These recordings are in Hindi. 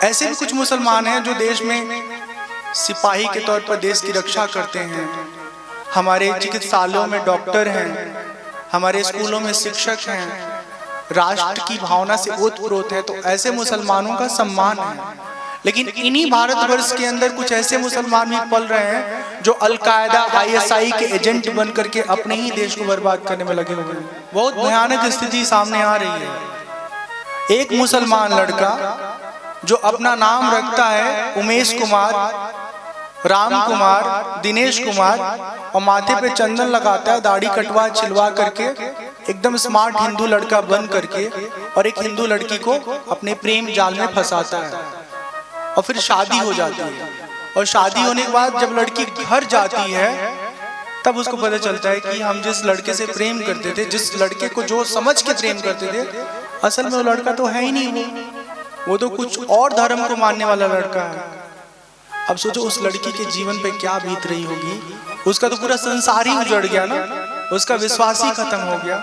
ऐसे भी कुछ मुसलमान हैं जो देश में सिपाही के तौर पर देश की रक्षा करते हैं, हमारे चिकित्सालयों में डॉक्टर हैं, हमारे स्कूलों में शिक्षक हैं, राष्ट्र की भावना से ओतप्रोत है, तो ऐसे मुसलमानों का सम्मान है। लेकिन इन्हीं भारतवर्ष के अंदर कुछ ऐसे मुसलमान भी पल रहे हैं जो अल-कायदा ISI के एजेंट बन करके अपने ही देश को बर्बाद करने में लगे हुए हैं। बहुत भयानक स्थिति सामने आ रही है। एक मुसलमान लड़का जो अपना नाम रखता है उमेश कुमार, राम कुमार, दिनेश कुमार, और माथे पे चंदन लगाता है, दाढ़ी कटवा छिलवा करके एकदम स्मार्ट हिंदू लड़का बन करके, और एक हिंदू लड़की को अपने प्रेम जाल में फंसाता है और फिर शादी हो जाती है। और शादी होने के बाद जब लड़की घर जाती है तब उसको पता चलता है कि हम जिस लड़के से प्रेम करते थे, जिस लड़के को जो समझ के प्रेम करते थे, असल में वो लड़का तो है ही नहीं, वो तो कुछ और धर्म को मानने वाला लड़का है। अब सोचो उस लड़की के जीवन पे क्या बीत रही होगी, उसका तो पूरा संसार ही उजड़ गया ना, उसका विश्वास ही खत्म हो गया।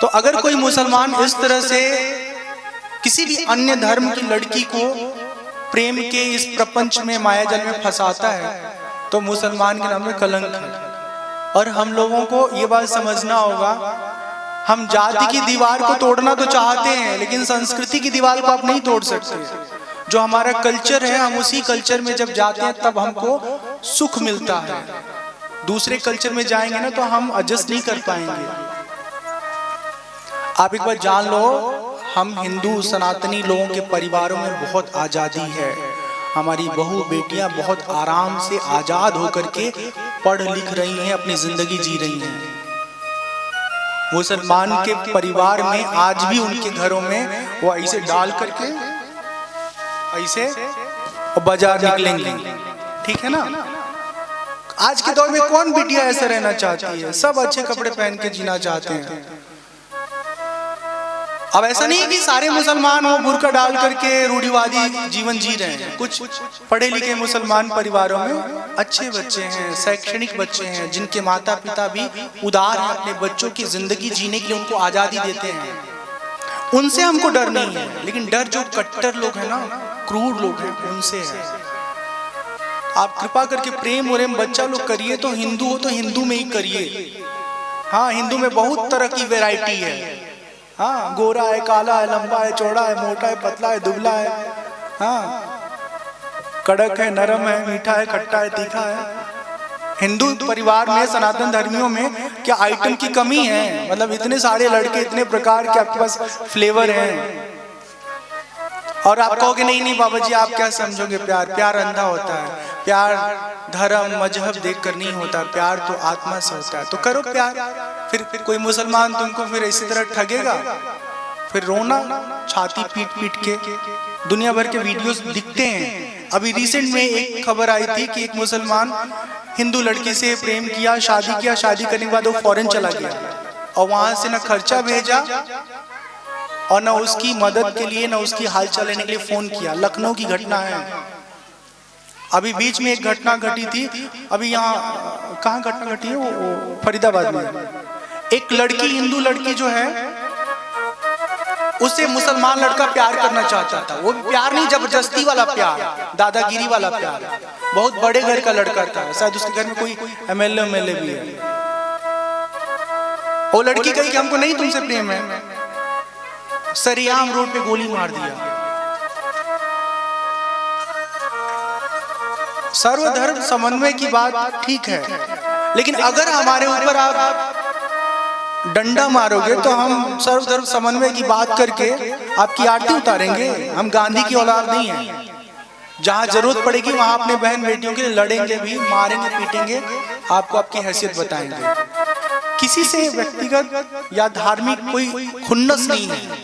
तो अगर कोई मुसलमान इस तरह से किसी भी अन्य धर्म की लड़की को प्रेम के इस प्रपंच में, मायाजाल में फंसाता है, तो मुसलमान के नाम में कलंक है। और हम लोगों को ये बात समझना होगा, हम जाति की दीवार को तोड़ना तो चाहते हैं, लेकिन संस्कृति की दीवार को आप नहीं तोड़ सकते। जो हमारा कल्चर है, हम उसी कल्चर में जब जाते हैं तब हमको सुख मिलता है। दूसरे कल्चर में जाएंगे ना तो हम एडजस्ट नहीं कर पाएंगे। आप एक बार जान लो, हम हिंदू सनातनी लोगों के परिवारों में बहुत आज़ादी है। हमारी बहू बेटियां बहुत आराम से आज़ाद होकर के पढ़ लिख रही हैं, अपनी जिंदगी जी रही हैं। मुसलमान के परिवार में आज भी उनके घरों में वो ऐसे डाल करके ऐसे और बाजार निकलेंगे, ठीक है ना। आज के दौर में कौन बिटिया ऐसा रहना चाहती है? सब अच्छे कपड़े पहन के जीना चाहते हैं। अब ऐसा नहीं है कि सारे मुसलमान वो बुर्का डाल करके रूढ़िवादी जीवन जी रहे हैं। कुछ पढ़े लिखे मुसलमान परिवारों में अच्छे बच्चे हैं, शैक्षणिक बच्चे हैं, जिनके माता पिता भी उदार हैं, अपने बच्चों की जिंदगी जीने के लिए उनको आजादी देते हैं। उनसे हमको डर नहीं है, लेकिन डर जो कट्टर लोग हैं ना, क्रूर लोग हैं, उनसे है। आप कृपा करके प्रेम और बच्चा लोग करिए तो हिंदू हो तो हिंदू में ही करिए। हाँ, हिंदू में बहुत तरह की वैरायटी है। हाँ, गोरा है, काला है, लंबा है, चौड़ा है, मोटा है, पतला है, दुबला है, हाँ, कड़क है, नरम है, मीठा है, खट्टा है, तीखा है। हिंदू परिवार में, सनातन धर्मियों में क्या आइटम की कमी है? मतलब इतने सारे लड़के, इतने प्रकार के आपके पास फ्लेवर हैं। और आप कहोगे नहीं नहीं बाबा जी आप क्या समझोगे प्यार? प्यार अंधा होता है, प्यार धर्म मजहब देख कर नहीं होता, प्यार तो आत्मा से होता है। तो करो प्यार। फिर कोई मुसलमान तुमको फिर इसी तरह ठगेगा, फिर रोना छाती पीट पीट के। दुनिया भर के वीडियोस दिखते हैं। अभी रिसेंट में एक खबर आई थी कि एक मुसलमान हिंदू लड़की से प्रेम किया, शादी किया, शादी करने के बाद वो फॉरेन चला गया और वहां से न खर्चा भेजा और न उसकी मदद के लिए, न उसकी हालचाल लेने के लिए फोन किया। लखनऊ की घटना है। अभी बीच में एक घटना घटी थी, अभी यहाँ कहाँ घटना घटी है, वो फरीदाबाद में। एक लड़की, हिंदू लड़की जो है, उससे मुसलमान लड़का प्यार करना चाहता था। वो प्यार नहीं, जबरदस्ती वाला प्यार, दादागिरी वाला प्यार। बहुत बड़े घर का लड़का था, शायद उसके घर में कोई MLA भी है। वो लड़की कही कि हमको नहीं तुमसे प्रेम है, सरियाम रोड पे गोली मार दिया। सर्वधर्म समन्वय की बात ठीक है, लेकिन अगर हमारे ऊपर आप डंडा मारोगे तो हम सर्वधर्म समन्वय की बात करके आपकी आरती उतारेंगे। हम गांधी की औलाद नहीं है। जहां जरूरत पड़ेगी वहां अपने बहन बेटियों के लिए लड़ेंगे भी, मारेंगे, पीटेंगे, आपको आपकी हैसियत बताएंगे। किसी से व्यक्तिगत या धार्मिक कोई खुन्नस नहीं है।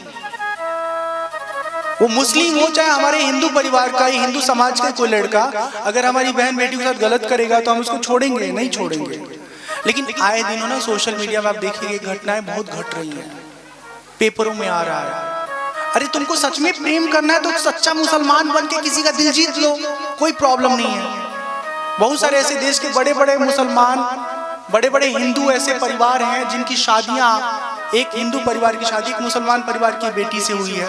वो मुस्लिम हो चाहे हमारे हिंदू परिवार का, हिंदू समाज का कोई लड़का, अगर हमारी बहन बेटी के साथ गलत करेगा तो हम उसको छोड़ेंगे नहीं छोड़ेंगे। लेकिन आए दिनों ना सोशल मीडिया में आप देखिए घटनाएं बहुत घट रही हैं, पेपरों में आ रहा है। अरे तुमको सच में प्रेम करना है तो सच्चा मुसलमान बन के किसी का दिल जीत लो, कोई प्रॉब्लम नहीं है। बहुत सारे ऐसे देश के बड़े बड़े मुसलमान, बड़े बड़े हिंदू ऐसे परिवार हैं जिनकी शादियां, एक हिंदू परिवार की शादी एक मुसलमान परिवार की बेटी से हुई है।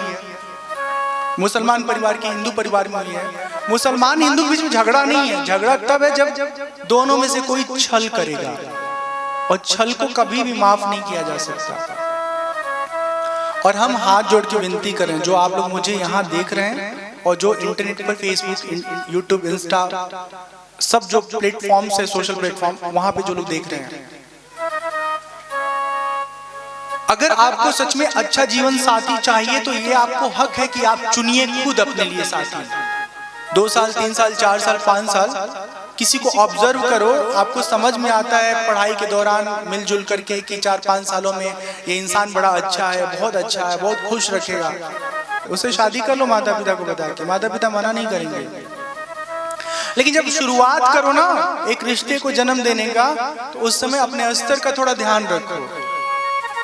मुसलमान परिवार की हिंदू परिवार में हुई है। मुसलमान हिंदू के बीच में झगड़ा नहीं है, झगड़ा तब है जब दोनों में से कोई छल करेगा, और छल को कभी भी माफ नहीं किया जा सकता। और हम हाथ जोड़ के विनती करें, जो आप लोग मुझे यहाँ देख रहे हैं और जो इंटरनेट पर फेसबुक, यूट्यूब, इंस्टा, सब जो प्लेटफॉर्म्स है, सोशल प्लेटफॉर्म, वहां पे जो लोग देख रहे हैं, अगर आपको सच में अच्छा जीवन साथी चाहिए तो ये आपको हक है कि आप चुनिए खुद अपने लिए साथी। 2 साल, 3 साल, 4 साल, 5 साल किसी को ऑब्जर्व करो, आपको समझ में आता है पढ़ाई के दौरान मिलजुल करके कि 4-5 सालों में ये इंसान बड़ा अच्छा है, बहुत अच्छा है, बहुत खुश रखेगा, उसे शादी कर लो माता पिता को बता के। माता पिता मना नहीं करेंगे। लेकिन जब शुरुआत करो ना एक रिश्ते को जन्म देने का, तो उस समय अपने स्तर का थोड़ा ध्यान रखो,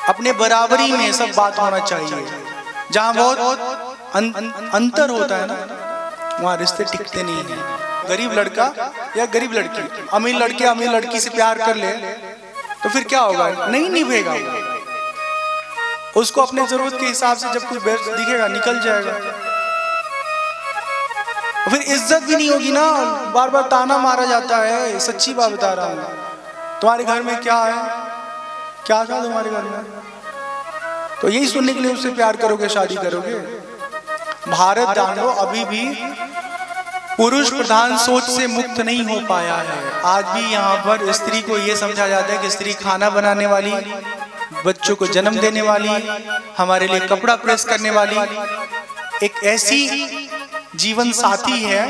अपने बराबरी में सब बात होना चाहिए। जहां बहुत अंतर होता है ना, वहां रिश्ते टिकते नहीं हैं। गरीब लड़का या गरीब लड़की, अमीर लड़के अमीर लड़की से प्यार कर ले तो फिर क्या होगा? नहीं निभेगा, उसको अपने जरूरत के हिसाब से जब कुछ बेस्ट दिखेगा निकल जाएगा, फिर इज्जत भी नहीं होगी ना। बार बार ताना मारा जाता है, सच्ची बात बता रहा हूं। तुम्हारे घर में क्या है, क्या था तुम्हारे घर में, तो यही सुनने के लिए उससे प्यार करोगे, शादी करोगे। भारत जान लो अभी भी पुरुष प्रधान सोच से मुक्त नहीं हो पाया है। आज भी यहाँ पर स्त्री को ये समझा जाता है कि स्त्री खाना बनाने वाली, बच्चों को जन्म देने वाली, हमारे लिए कपड़ा प्रेस करने वाली एक ऐसी जीवन साथी है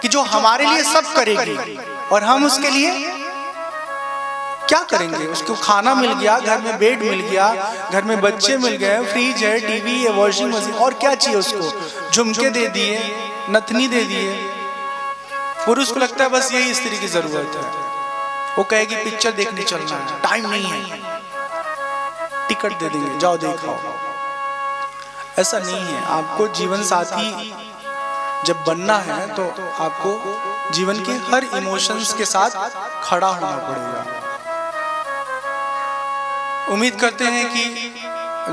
कि जो हमारे लिए सब करेगी, और हम उसके लिए क्या करेंगे? उसको खाना मिल गया, घर में बेड मिल गया, घर में बच्चे मिल गए, फ्रिज है, टीवी है, वॉशिंग मशीन, और क्या चाहिए उसको? झुमके दे दिए, नथनी दे दिए। पुरुष को लगता है बस यही स्त्री की जरूरत है। वो कहेगी पिक्चर देखने चलना है, टाइम नहीं है, टिकट दे देंगे, जाओ देखो। ऐसा नहीं है। आपको जीवन साथी जब बनना है तो आपको जीवन के हर इमोशंस के साथ खड़ा होना पड़ेगा। उम्मीद करते हैं कि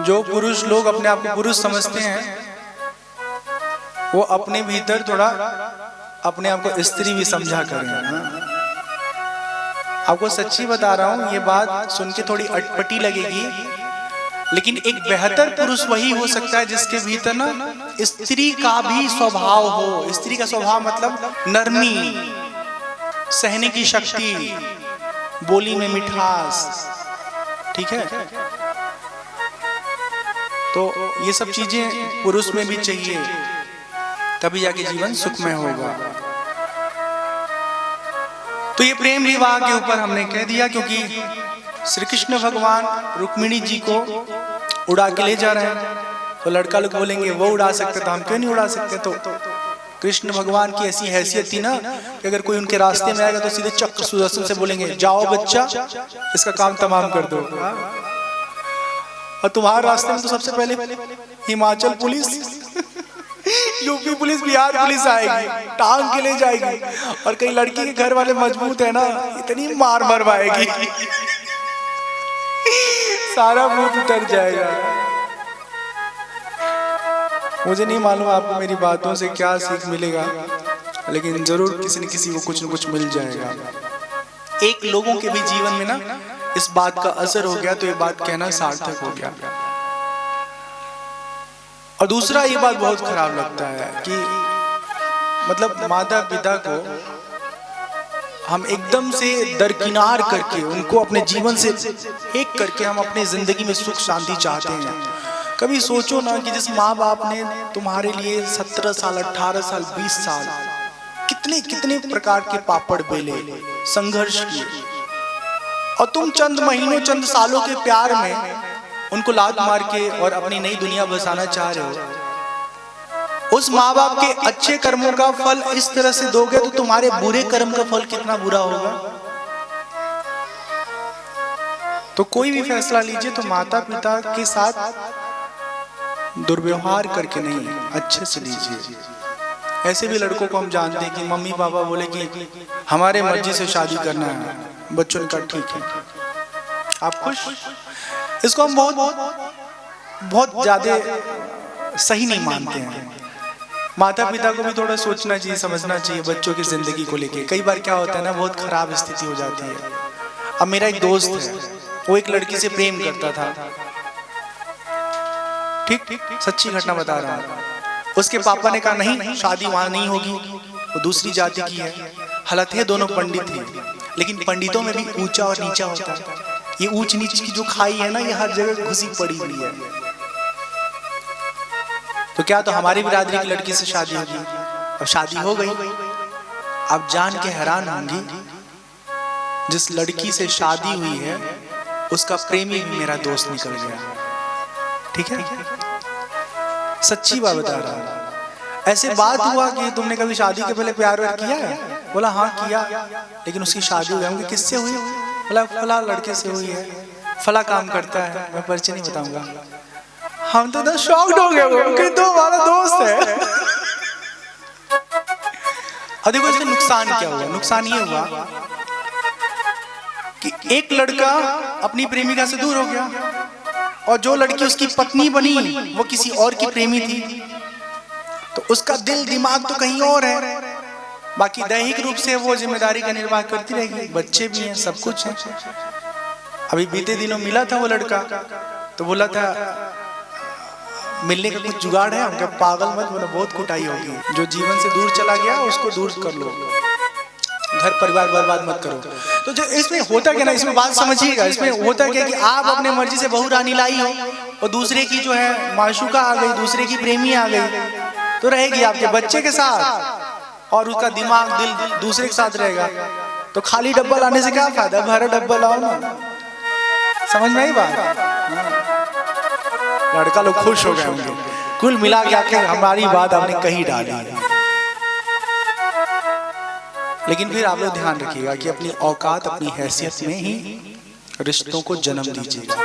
जो पुरुष लोग अपने आप को पुरुष समझते हैं वो अपने भीतर थोड़ा अपने आप को स्त्री भी समझा करें। आपको सच्ची बता रहा हूं, ये बात सुन के थोड़ी अटपटी लगेगी, लेकिन एक बेहतर पुरुष वही हो सकता है जिसके भीतर ना स्त्री का भी स्वभाव हो। स्त्री का स्वभाव मतलब नरमी, सहने की शक्ति, बोली में मिठास, ठीक है। तो ये सब चीजें पुरुष में भी चाहिए, तभी जाके जीवन सुखमय होगा। तो ये प्रेम विवाह के ऊपर हमने कह दिया, क्योंकि श्री कृष्ण भगवान रुक्मिणी जी को उड़ा के ले जा रहे हैं। तो लड़का लोग बोलेंगे वो उड़ा सकते तो हम क्यों नहीं उड़ा सकते? तो कृष्ण भगवान की ऐसी हैसियत थी ना कि अगर कोई उनके रास्ते में आएगा तो सीधे चक्र सुदर्शन से बोलेंगे जाओ बच्चा, इसका काम तमाम कर दो। और तुम्हारे रास्ते में तो सबसे पहले Himachal police, UP police, Bihar police आएगी, टांग के ले जाएगी। और कई लड़की के घर वाले मजबूत है ना, इतनी मार मरवाएगी सारा मुंह उतर जाएगा। मुझे नहीं मालूम आपको मेरी बातों से क्या सीख मिलेगा, लेकिन जरूर किसी न किसी को कुछ न कुछ मिल जाएगा। एक लोगों के भी जीवन में ना इस बात का असर हो गया तो ये बात कहना सार्थक हो गया। और दूसरा ये बात बहुत खराब लगता है कि मतलब माता पिता को हम एकदम से दरकिनार करके उनको अपने जीवन से एक करके हम अपने जिंदगी में सुख शांति चाहते हैं। कभी सोचो ना कि जिस माँ बाप ने तुम्हारे लिए 17 साल, 18 साल, 20 साल कितने कितने प्रकार के पापड़ बेले, संघर्ष किए, और तुम चंद महीनों, चंद सालों के प्यार में उनको लात मार के और अपनी नई दुनिया बसाना चाह रहे हो। उस माँ बाप के अच्छे कर्मों का फल इस तरह से दोगे तो तुम्हारे बुरे कर्म का फल कितना बुरा होगा। तो कोई भी फैसला लीजिए तो माता पिता के साथ दुर्व्यवहार करके नहीं, अच्छे से लीजिए। ऐसे भी लड़कों को हम जानते हैं कि मम्मी पापा बोले कि हमारे मर्जी से शादी करना है, बच्चों ने कहा ठीक है, आप खुश। इसको हम बहुत ज्यादा सही नहीं मानते हैं, माता पिता को भी थोड़ा सोचना चाहिए, समझना चाहिए बच्चों की जिंदगी को लेके। कई बार क्या होता है ना, बहुत खराब स्थिति हो जाती है। अब मेरा एक दोस्त है, वो एक लड़की से प्रेम करता था, ठीक, सच्ची घटना बता रहा हूँ। उसके पापा ने कहा नहीं, शादी वहां नहीं होगी, वो दूसरी जाति की है। हालांकि दोनों पंडित थे, लेकिन पंडितों में भी ऊंचा और नीचा होता है। ये ऊंच नीच की जो खाई है ना, ये हर जगह घुसी पड़ी हुई है। तो क्या तो हमारी बिरादरी की लड़की से शादी होगी। अब शादी हो गई, अब जान के हैरान होंगी, जिस लड़की से शादी हुई है उसका प्रेमी भी मेरा दोस्त निकल गया। ठीक है, सच्ची बात बता रहा हूं। ऐसे बात हुआ कि तुमने कभी शादी के पहले प्यार व्यार किया है? बोला हाँ किया, लेकिन उसकी शादी हो गई। किससे हुई? बोला फला लड़के से हुई है, फला काम करता है, मैं परिचय नहीं बताऊंगा। हम तो शॉक्ड हो गए कि तो हमारा दोस्त है। अब देखो इसमें नुकसान क्या हुआ। नुकसान ये हुआ कि एक लड़का अपनी प्रेमिका से दूर हो गया, और जो लड़की उसकी पत्नी बनी वो किसी और की प्रेमी थी, तो उसका दिल दिमाग तो कहीं और है। बाकी दैहिक रूप से वो जिम्मेदारी का निर्वाह करती रहेगी, बच्चे भी हैं, सब कुछ है। अभी बीते दिनों मिला था वो लड़का, तो बोला था मिलने का कुछ जुगाड़ है। हम क्या पागल मत बोला, बहुत कुटाई होगी। जो जीवन से दूर चला गया उसको दूर कर लो, घर परिवार बर्बाद मत करो। तो जो इसमें होता क्या ना, इसमें बात समझिएगा, इसमें होता क्या कि आप अपने मर्जी से बहू रानी लाई हो, और दूसरे की जो है माशूका आ गई, दूसरे की प्रेमी आ गई, तो रहेगी आपके बच्चे के साथ, और उसका दिमाग दिल दूसरे के साथ रहेगा। तो खाली डब्बा लाने से क्या फायदा, भरा डब्बा लाओ ना। समझ में आई बात? लड़का लोग खुश हो गए होंगे। कुल मिला के आके हमारी बात आपने कही डाली। लेकिन फिर आप लोग ध्यान रखिएगा कि अपनी औकात, अपनी हैसियत में ही रिश्तों को जन्म दीजिएगा।